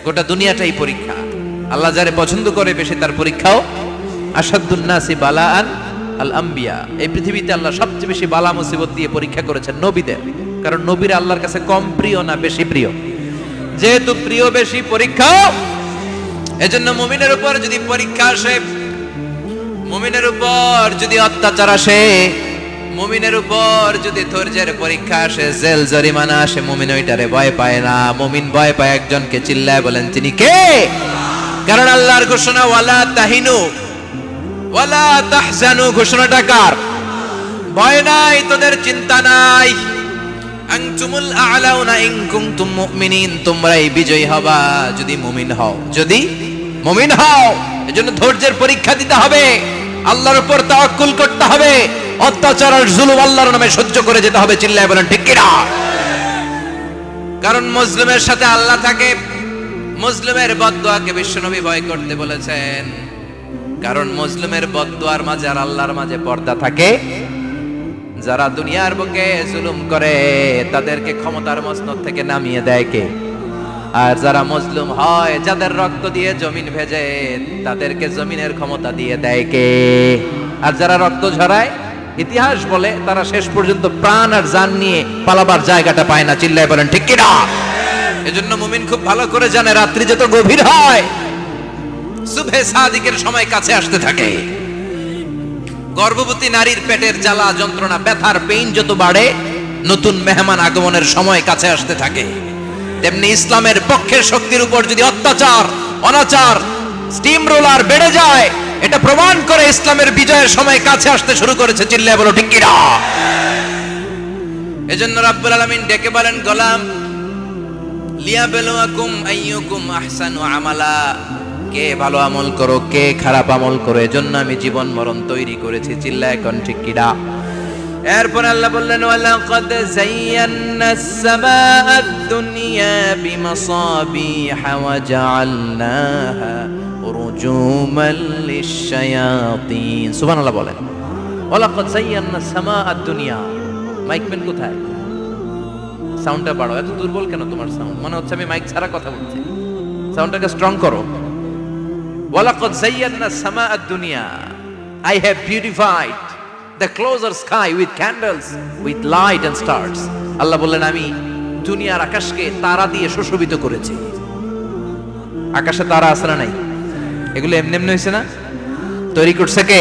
গোটা দুনিয়াটাই পরীক্ষা। আল্লাহ যারে পছন্দ করে বেশি তার পরীক্ষাও। আসাদুন নাসি বালাআন আল আম্বিয়া, এই পৃথিবীতে আল্লাহ সবচেয়ে বেশি বালা মুসিবত দিয়ে পরীক্ষা করেছেন নবীদের। কারণ নবীরা আল্লাহর কাছে কম প্রিয় না বেশি প্রিয়? যেহেতু প্রিয় বেশি, পরীক্ষাও। এজন্য মুমিনের উপর যদি পরীক্ষা আসে, মুমিনের উপর যদি অত্যাচার আসে, মুমিনের উপর যদি ধৈর্যের পরীক্ষা আসে, জেল জরিমানা আসে, মুমিন ওইটারে ভয় পায় না। মুমিন ভয় পায় একজনকে, চিল্লায় বলেন তিনি কে? কারণ আল্লাহর ঘোষণা ওয়ালা তাহিনু ওয়ালা তাহজানু, ঘোষণাটা কার? ভয় নাই, তোদের চিন্তা নাই। আনতুমুল আ'লাউনা ইন কুনতুম মুমিনিন, তোমরাই বিজয়ী হবা যদি মুমিন হও, যদি মুমিন হও। এজন্য ধৈর্যের পরীক্ষা দিতে হবে, আল্লাহর উপর তাওয়াক্কুল করতে হবে, অত্যাচার আর জুলুম আল্লাহর নামে সহ্য করে যেতে হবে। চিল্লায় বলেন ঠিক কি না? কারণ মুসলিমের সাথে আল্লাহ থাকে। মুসলিমের বদদুয়াকে বিশ্বনবী ভয় করতে বলেছেন, কারণ মুসলিমের বদদুয়ার মাঝে আর আল্লাহর মাঝে পর্দা থাকে। যারা দুনিয়ার বুকে জুলুম করে তাদেরকে ক্ষমতার মসনদ থেকে নামিয়ে দেয় কে? আর যারা মজলুম হয়, যাদের রক্ত দিয়ে জমিন ভেজে, তাদেরকে জমিনের ক্ষমতা দিয়ে দেয় কে? আর যারা রক্ত ঝরায়, ইতিহাস বলে তারা শেষ পর্যন্ত প্রাণ আর জান নিয়ে পালাবার জায়গাটা পায় না। চিল্লায় বলেন ঠিক কি না? এজন্য মুমিন খুব ভালো করে জানে, রাত্রি যত গভীর হয়, সুবহে সাদিকের সময় কাছে আসতে থাকে। গর্ভবতী নারীর পেটের জ্বালা যন্ত্রণা, ব্যথার পেইন যত বাড়ে, নতুন মেহমান আগমনের সময় কাছে আসতে থাকে। তেমনি ইসলামের পক্ষের শক্তির উপর যদি অত্যাচার, অনাচার, স্টিম রোলার বেড়ে যায়, এটা প্রমাণ করে ইসলামের বিজয়ের সময় কাছে আসতে শুরু করেছে। চিল্লায় বলো ঠিক কি না? এজন্য রাব্বুল আলামিন ডেকে বলেন, গোলাম লিয়াবলুয়াকুম আইয়ুকুম আহসানু আমালা, কে ভালো আমল করো, কে খারাপ আমল করো, এজন্য আমি জীবন মরণ তৈরি করেছি। চিল্লায় কোন ঠিক কি না? এরপর আল্লাহ বললেন, ওয়ালাকাদ যায়্যানাস সামাআদ দুনিয়া বিমাসাবিহা ওয়া জাআলনাহা রুজুমান লিশ-শায়াতিন। সুবহানাল্লাহ বলেন। ওয়ালাকাদ যায়্যানাস সামাআদ দুনিয়া। মাইকম্যান কোথায়? সাউন্ডটা বাড়াও। এত দুর্বল কেন তোমার সাউন্ড? মনে হচ্ছে আমি মাইক ছাড়া কথা বলছি। সাউন্ডটাকে স্ট্রং করো। ওয়ালাকাদ যায়্যানাস সামাআদ দুনিয়া, I have beautified the closer sky with candles, with light and stars. আল্লাহ বললেন, আমি দুনিয়ার আকাশকে তারা দিয়ে সুশোভিত করেছি। আকাশে তারা আছে না নাই? এগুলো এমনি এমনি হয়েছে না? তৈরি করছে কে?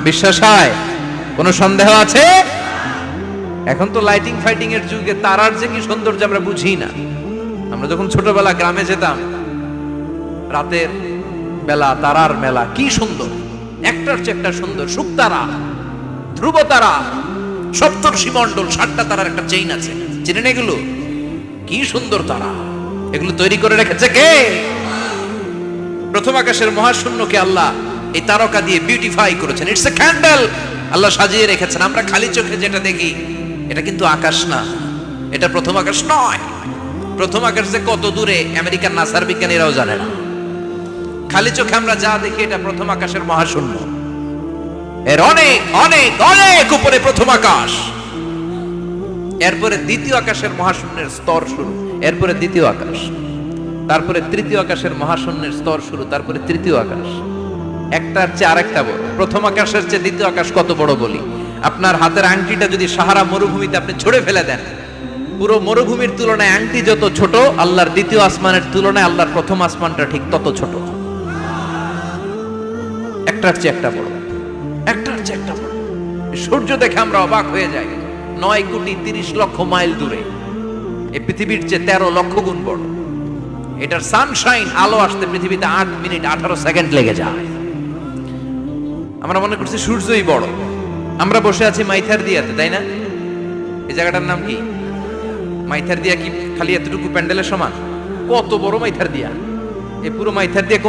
বিশ্বাস হয়? কোনো সন্দেহ আছে? এখন তো লাইটিং ফাইটিং এর যুগে তারার যে কি সৌন্দর্য আমরা বুঝি না। আমরা যখন ছোটবেলা গ্রামে যেতাম, রাতের বেলা তারার মেলা, কি সুন্দর, একটার চেয়ে একটা সুন্দর। শুকতারা, ধ্রুব তারা, সপ্তর্ষি মণ্ডল, 7টা তারার একটা চেইন আছে, চিনেন এগুলো? কি সুন্দর তারা! এগুলো তৈরি করে রেখেছে কে? প্রথম আকাশের মহাশূন্যকে আল্লাহ এই তারকা দিয়ে বিউটিফাই করেছেন। ইটস এ ক্যান্ডেল, আল্লাহ সাজিয়ে রেখেছেন। আমরা খালি চোখে যেটা দেখি, এটা কিন্তু আকাশ না, এটা প্রথম আকাশ নয়। প্রথম আকাশ যে কত দূরে আমেরিকার নাসার বিজ্ঞানীরাও জানে না। খালি চোখে আমরা যা দেখি, এটা প্রথম আকাশের মহাশূন্য। এর অনেক অনেক অনেক উপরে প্রথম আকাশ। এরপরে দ্বিতীয় আকাশের মহাশূন্যের স্তর শুরু, এরপরে দ্বিতীয় আকাশ, তারপরে তৃতীয় আকাশের মহাশূন্যের স্তর শুরু, তারপরে তৃতীয় আকাশ। একটার চেয়ে আরেকটা বড়। প্রথম আকাশের চেয়ে দ্বিতীয় আকাশ কত বড় বলি? আপনার হাতের আংটিটা যদি সাহারা মরুভূমিতে আপনি ছুঁড়ে ফেলে দেন, পুরো মরুভূমির তুলনায় আংটি যত ছোট, আল্লাহর দ্বিতীয় আসমানের তুলনায় আল্লাহর প্রথম আসমানটা ঠিক তত ছোট। একটার চেয়ে একটা বড়, একটার চেয়ে একটা বড়। সূর্য দেখে আমরা অবাক হয়ে যাই। 9,30,00,000 মাইল দূরে, এই পৃথিবীর চেয়ে 13 লক্ষ গুণ বড়। এটার সানশাইন, আলো আসতে পৃথিবীতে 8 মিনিট 18 সেকেন্ড লেগে যায়। আমরা মনে করছি সূর্যই বড়। আমরা বসে আছি মাইথার দিয়াতে, তাই না? এই জায়গাটার নাম কি? মাইথার দিয়া কি খালি এতটুকু প্যান্ডেলের সমান? কত বড় মাইথার দিয়া! এই পুরো মাইথার দিয়া কোন